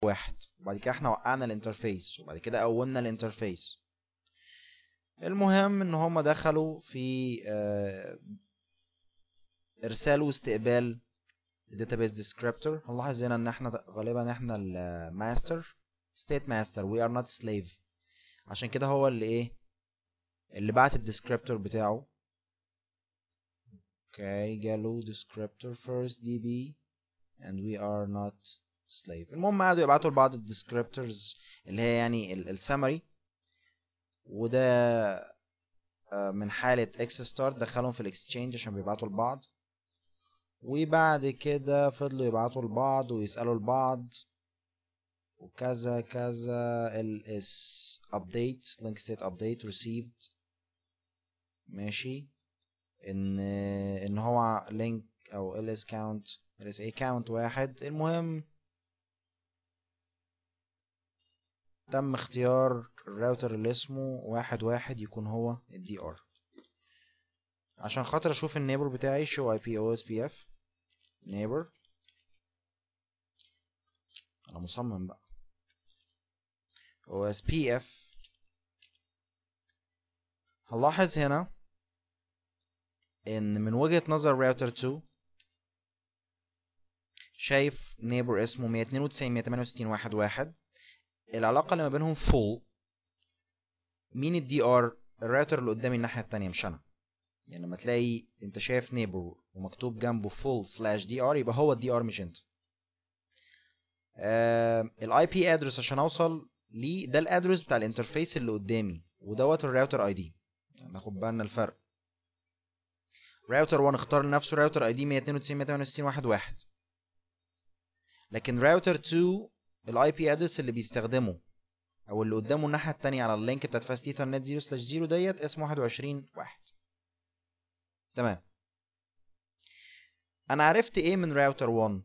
واحد، وبعد كده احنا وقعنا الانترفيس، وبعد كده قومنا الانترفيس. المهم ان هما دخلوا في ارسال واستقبال database descriptor. هنلاحظ هنا ان احنا غالبا احنا الماستر state master we are not slave، عشان كده هو اللي ايه اللي بعت الديسكريبتور بتاعه. اوكي جاله descriptor first db and we are not slave. المهم قعدوا يبعتوا لبعض الديسكريبتورز اللي هي يعني السمري، وده من حالة اكس ستارت دخلهم في الاكسشينج عشان بيبعتوا لبعض، وبعد كده فضلوا يبعتوا لبعض ويسألوا لبعض وكذا كذا. ls update link state update received، ماشي، ان هو link او ls count LSA count واحد. المهم تم اختيار الراوتر اللي اسمه 11 يكون هو الدي ار، عشان خاطر اشوف النيبر بتاعي show IP OSPF neighbor. انا مصمم بقى OSPF. هنلاحظ هنا ان من وجهة نظر راوتر 2 شايف نيبر اسمه 192.168.1.1. العلاقة اللي ما بينهم full. مين الدي ار؟ الراوتر اللي قدامي الناحية التانية مش انا. يعني لما تلاقي انت شايف نيبر ومكتوب جنبه full/DR يبقى هو الدي ار مش انت. الاي بي ادرس عشان اوصل ليه ده الادرس بتاع الانترفيس اللي قدامي، ودوت الراوتر اي دي. يعني ناخد بالنا الفرق. راوتر 1 اختار لنفسه راوتر اي دي 192.168.1.1، لكن راوتر 2 الاي بي ادرس اللي بيستخدمه او اللي قدامه الناحيه التانية على اللينك بتاعت فاست ايثرنت 0/0 ديت اسمه 21.1. تمام. انا عرفت ايه من راوتر 1؟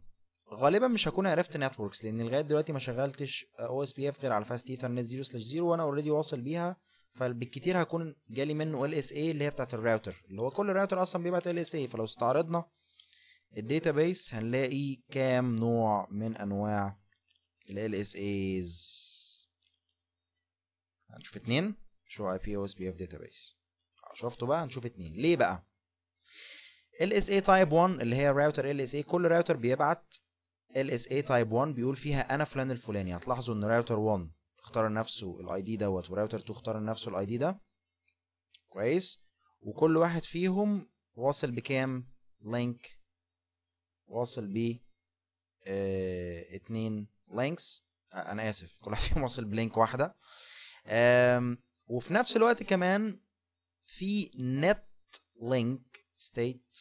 غالبا مش هكون عرفت نتوركس، لان لغايه دلوقتي ما شغلتش او اس بي اف غير على فاست ايثرنت 0/0 وانا اوريدي واصل بيها. فبالكتير هكون جالي منه ال اس اي اللي هي بتاعت الراوتر، اللي هو كل راوتر اصلا بيبعت ال اس اي. فلو استعرضنا الداتابيس هنلاقي كام نوع من انواع ال LSAs. هنشوف 2 شو IP OSPF database. شفتوا بقى؟ هنشوف 2 ليه بقى؟ LSA type 1 اللي هي راوتر LSA، كل راوتر بيبعت LSA type 1 بيقول فيها انا فلان الفلاني. هتلاحظوا ان راوتر 1 اختار لنفسه الاي دي دوت، وراوتر 2 اختار لنفسه الاي دي ده. كويس. وكل واحد فيهم واصل بكام لينك؟ واصل ب 2 لينكس. انا اسف، كل واحد فيهم واصل بلينك واحده. وفي نفس الوقت كمان في نت لينك ستيت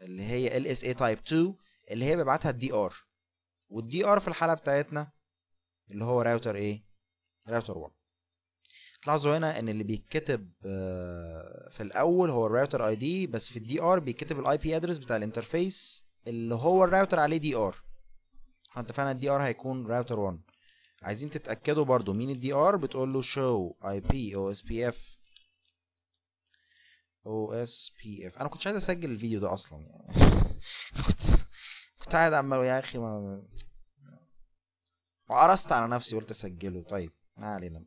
اللي هي LSA type 2 اللي هي بيبعتها الدي ار، والدي ار في الحاله بتاعتنا اللي هو راوتر ايه؟ راوتر 1. تلاحظوا هنا ان اللي بيتكتب في الاول هو الراوتر اي دي، بس في الدي ار بيتكتب الاي بي ادرس بتاع الانترفيس اللي هو الراوتر عليه دي ار. احنا اتفقنا الدي ار هيكون راوتر 1. عايزين تتاكدوا برضو مين الدي ار، بتقول له show IP OSPF OSPF. انا كنتش عايز اسجل الفيديو ده اصلا يعني كنت قاعد عمال يا اخي ما وقرصت على نفسي قلت اسجله. طيب ما علينا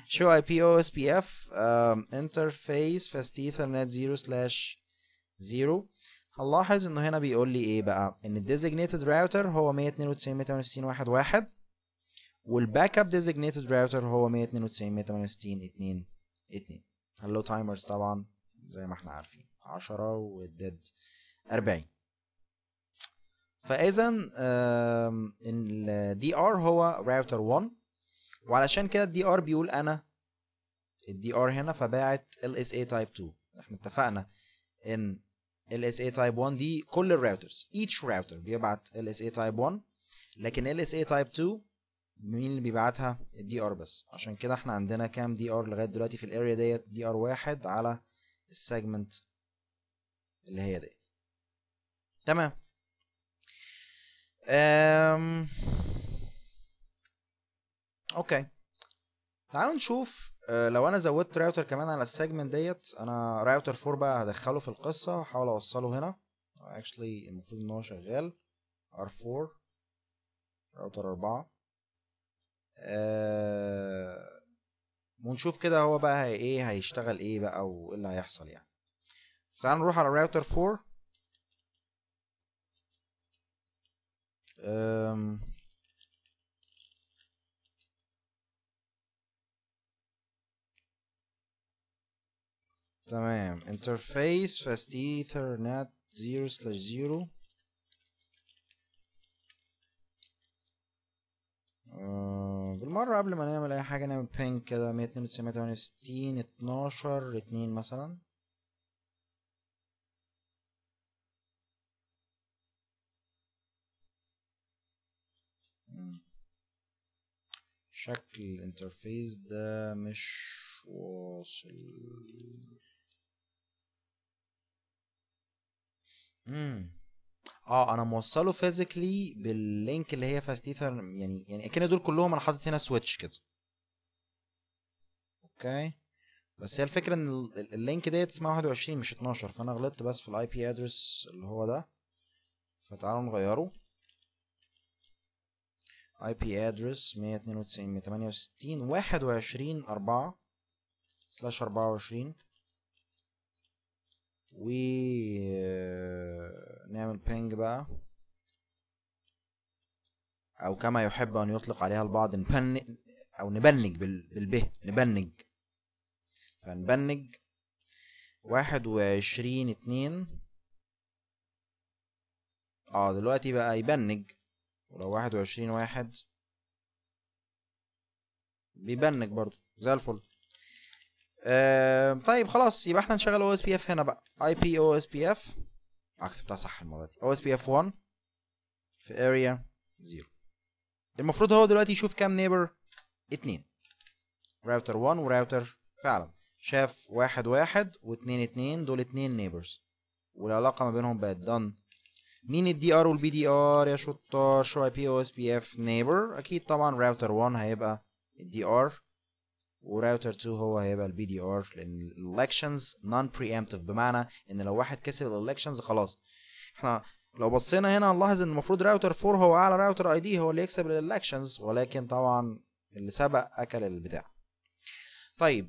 show IP OSPF interface fast ethernet 0/0. هنلاحظ انه هنا بيقول لي ايه بقى؟ ان designated router هو 192.168.1.1 والباك اب designated router هو 192.168.2.2. هلو تايمرز طبعا زي ما احنا عارفين 10 والديد 40. فاذا الدي ار هو راوتر 1، وعلشان كده الدي ار بيقول انا الدي ار هنا، فباعت LSA type 2. احنا اتفقنا ان LSA type 1 دي كل الراوترز each router بيبعت LSA type 1، لكن LSA type 2 مين اللي بيبعتها؟ الدي ار بس. عشان كده احنا عندنا كام دي ار لغايه دلوقتي في الاريا ديت؟ دي ار 1 على السيجمنت اللي هي ديت. تمام. اوكي تعالوا نشوف لو انا زودت راوتر كمان على السيجمنت ديت. انا راوتر 4 بقى هدخله في القصه واحاول اوصله هنا. actually المفروض ان هو شغال R4 راوتر 4. ونشوف كده هو بقى ايه هيشتغل ايه بقى وايه اللي هيحصل يعني. تعال نروح على راوتر 4. تمام، انترفيس فاست ايثرنت 0/0. بالمرة قبل ما نعمل اي حاجة نعمل بينج كده 192.168.12.2 مثلا. شكل الانترفيس ده مش واصل. انا موصله فيزيكلي باللينك اللي هي فاست ايثر، يعني اكن دول كلهم انا حاطط هنا سويتش كده. اوكي، بس هي الفكره ان اللينك ديت اسمها 21 مش 12، فانا غلطت بس في الاي بي ادرس اللي هو ده، فتعالوا نغيره. اي بي ادرس 192.168.21.4/24 و نعمل بينج بقى، او كما يحب ان يطلق عليها البعض او نبنج بالب نبنج. فنبنج 21/2. دلوقتي بقى يبنج، ولو 21/1 بيبنج برضو زي الفل. طيب خلاص، يبقى احنا نشغل او اس بي اف هنا بقى. اي بي او اس بي اف، كتبتها صح المره دي. او اس بي اف 1 في اريا 0. المفروض هو دلوقتي يشوف كام نيبر؟ 2. راوتر 1 وراوتر فعلا شاف 1/1 و2/2، دول 2 نيبرز، والعلاقه ما بينهم بقت done. مين الدي ار والبي دي ار يا شطار؟ شو اي بي او اس بي اف نيبر، اكيد طبعا راوتر 1 هيبقى الدي ار، وراوتر 2 هو هيبقى البي دي ار، لان الالكشنز نون بريامبتيف، بمعنى ان لو واحد كسب الالكشنز خلاص. احنا لو بصينا هنا هنلاحظ ان المفروض راوتر 4 هو اعلى راوتر اي دي، هو اللي يكسب الالكشنز، ولكن طبعا اللي سبق اكل البتاع. طيب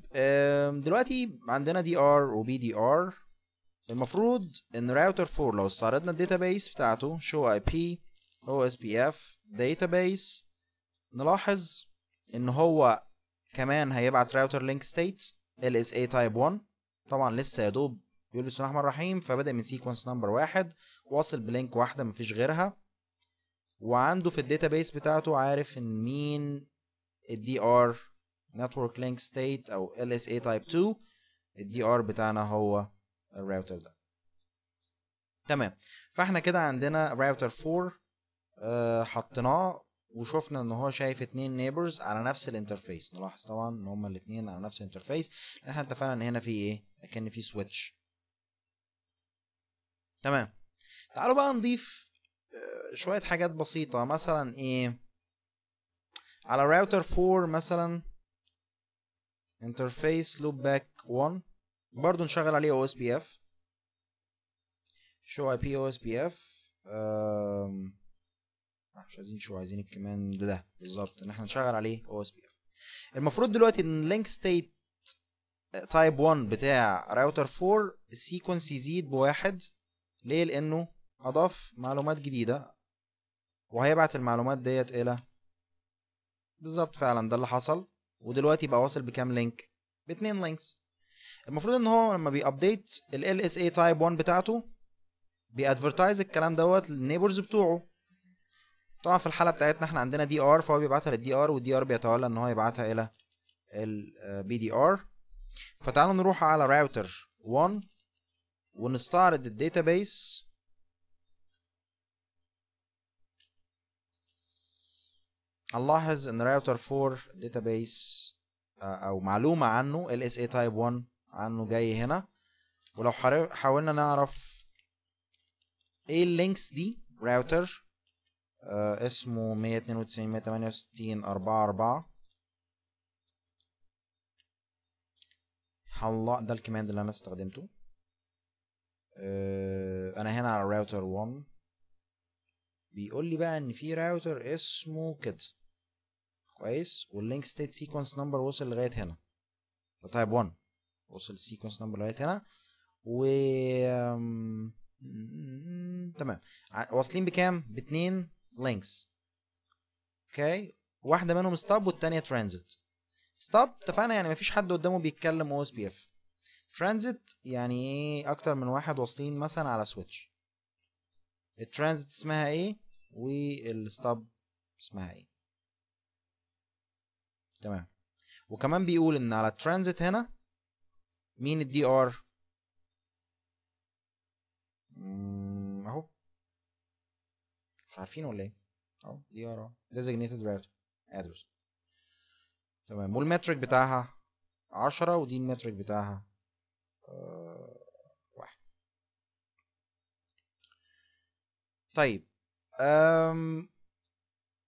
دلوقتي عندنا دي ار وبي دي ار. المفروض ان راوتر 4 لو استعرضنا الداتابيس بتاعته show IP OSPF database، نلاحظ ان هو كمان هيبعت راوتر لينك ستيت LSA type 1. طبعا لسه يا دوب بيقول بسم الله الرحمن الرحيم، فبدأ من سيكونس نمبر 1 واصل بلينك واحدة مفيش غيرها، وعنده في الداتابيس بتاعته عارف ان مين الدي ار network link state او LSA type 2. الدي ار بتاعنا هو الراوتر ده. تمام، فاحنا كده عندنا راوتر 4 حطيناه، وشفنا ان هو شايف 2 نيبرز على نفس الانترفيس. نلاحظ طبعا ان هما الاثنين على نفس الانترفيس، احنا اتفقنا ان هنا في ايه؟ كان في سويتش. تمام، تعالوا بقى نضيف شوية حاجات بسيطة. مثلا ايه؟ على راوتر 4 مثلا انترفيس لوب باك 1 برضو نشغل عليه او اس بي اف شو اي بي او اس بي اف. مش عايزين شو، عايزين كمان ده بالظبط ان احنا نشغل عليه او اس بي اف. المفروض دلوقتي ان اللينك ستيت تايب 1 بتاع راوتر 4 السيكونس يزيد بواحد. ليه؟ لانه اضاف معلومات جديده وهيبعت المعلومات ديت الى بالظبط فعلا ده اللي حصل. ودلوقتي بقى واصل بكام لينك؟ ب2 لينكس. المفروض ان هو لما بيابديت ال LSA تايب 1 بتاعته بيادفرتايز الكلام دوت للنيبرز بتوعه. طبعا في الحاله بتاعتنا احنا عندنا دي ار، فهو بيبعتها للدي ار، والدي ار بيتولى ان هو يبعتها الى البي دي ار. فتعالوا نروح على راوتر 1 ونستعرض الداتابيس. هنلاحظ ان راوتر 4 داتابيس او معلومه عنه LSA type 1 عنه جاي هنا. ولو حاولنا نعرف ايه اللينكس دي، راوتر اسمه 192.168.4/4. هلا ده الكماند اللي انا استخدمته. انا هنا على راوتر 1 بيقول لي بقى ان في راوتر اسمه كده. كويس، واللينك ستيت سيكونس نمبر وصل لغايه هنا، ده تايب 1 وصل السيكونس نمبر لغايه هنا، و تمام. واصلين بكام؟ باتنين لينكس. اوكي، واحده منهم ستاب والتانيه ترانزيت. ستاب اتفقنا يعني مفيش حد قدامه بيتكلم او اس بي اف. ترانزيت يعني ايه؟ اكتر من واحد واصلين مثلا على سويتش. الترانزيت اسمها ايه والستاب اسمها ايه. تمام. وكمان بيقول ان على الترانزيت هنا مين الدي ار؟ اهو، مش عارفين ولا ايه؟ اهو دي ار designated router address. تمام. والمترك بتاعها 10 ودي المترك بتاعها 1. طيب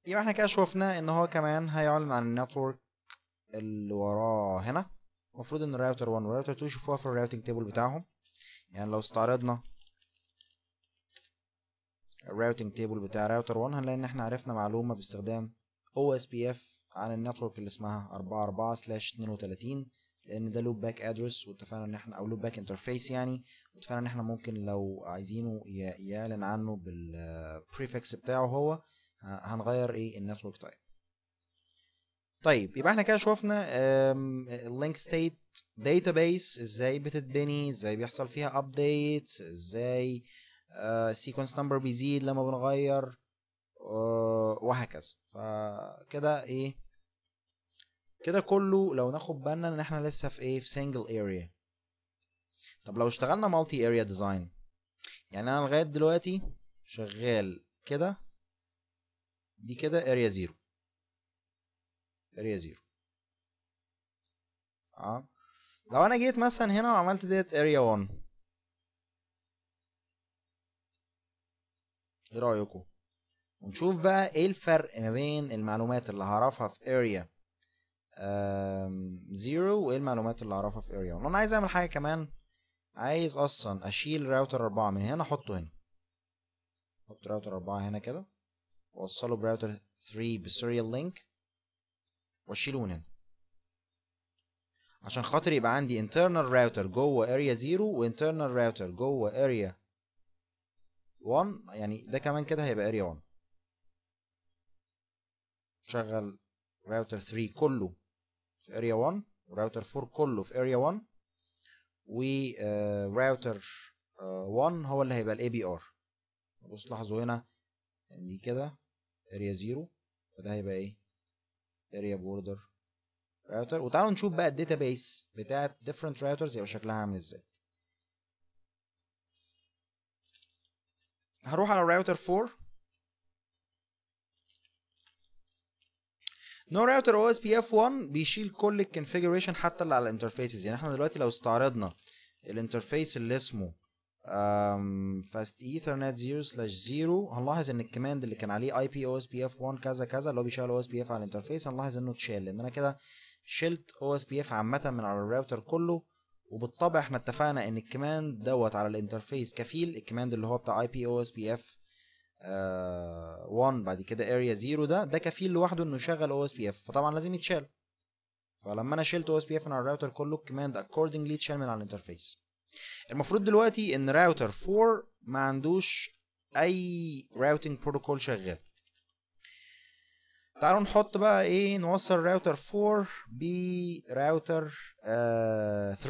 يبقى احنا كده شوفنا ان هو كمان هيعلن عن النتورك اللي وراه هنا. المفروض ان الراوتر 1 والراوتر 2 يشوفوها في الراوتنج تيبل بتاعهم. يعني لو استعرضنا الراوتنج تيبل بتاع راوتر 1 هنلاقي ان احنا عرفنا معلومه باستخدام OSPF عن النتورك اللي اسمها 44/32، لان ده لوب باك ادرس، واتفقنا ان احنا او لوب باك انترفيس يعني، واتفقنا ان احنا ممكن لو عايزينه يعلن عنه بالبريفكس بتاعه هو هنغير ايه النتورك تايب. طيب يبقى احنا كده شوفنا اللينك ستيت داتابيس ازاي بتتبني، ازاي بيحصل فيها ابديتس، ازاي السيكونس نمبر بيزيد لما بنغير وهكذا. فكده ايه كده كله لو ناخد بالنا ان احنا لسه في ايه في سنجل اريا. طب لو اشتغلنا مالتي اريا ديزاين، يعني انا لغايه دلوقتي شغال كده، دي كده اريا 0 اريا 0. لو انا جيت مثلا هنا وعملت ديت اريا 1، ايه رايكم؟ ونشوف بقى ايه الفرق ما بين المعلومات اللي هعرفها في اريا 0 وايه المعلومات اللي هعرفها في اريا 1. انا عايز اعمل حاجه كمان، عايز اصلا اشيل راوتر 4 من هنا احطه هنا، احط راوتر 4 هنا كده واوصله براوتر 3 بسيريال لينك واشيله من هنا، عشان خاطر يبقى عندي internal router جوه اريا 0 و internal router جوه اريا 1. يعني ده كمان كده هيبقى اريا 1. شغل راوتر 3 كله في اريا 1 وراوتر 4 كله في اريا 1، وراوتر 1 هو اللي هيبقى الاي بي ار. بص لاحظوا هنا ان دي كده اريا 0، فده هيبقى ايه اريا بوردر راوتر. وتعالوا نشوف بقى الداتابيس بتاعت different routers يبقى شكلها عامل ازاي. هروح على راوتر 4. نو راوتر OSPF 1 بيشيل كل الكونفيجريشن حتى اللي على الانترفيسز. يعني احنا دلوقتي لو استعرضنا الانترفيس اللي اسمه fast ethernet 0/0 هنلاحظ ان الكماند اللي كان عليه IP OSPF 1 كذا كذا اللي هو بيشغل OSPF على الانترفيس، هنلاحظ انه اتشال، لان انا كده شلت OSPF عامة من على الراوتر كله. وبالطبع احنا اتفقنا ان الكماند دوت على الانترفيس كفيل، الكماند اللي هو بتاع IP OSPF 1 بعد كده اريا 0 ده كفيل لوحده انه يشغل OSPF، فطبعا لازم يتشال. فلما انا شلت OSPF من على الراوتر كله الكماند accordingly اتشال من على الانترفيس. المفروض دلوقتي ان راوتر 4 ما عندوش اي راوتنج بروتوكول شغال. تعالوا نحط بقى ايه، نوصل راوتر 4 براوتر 3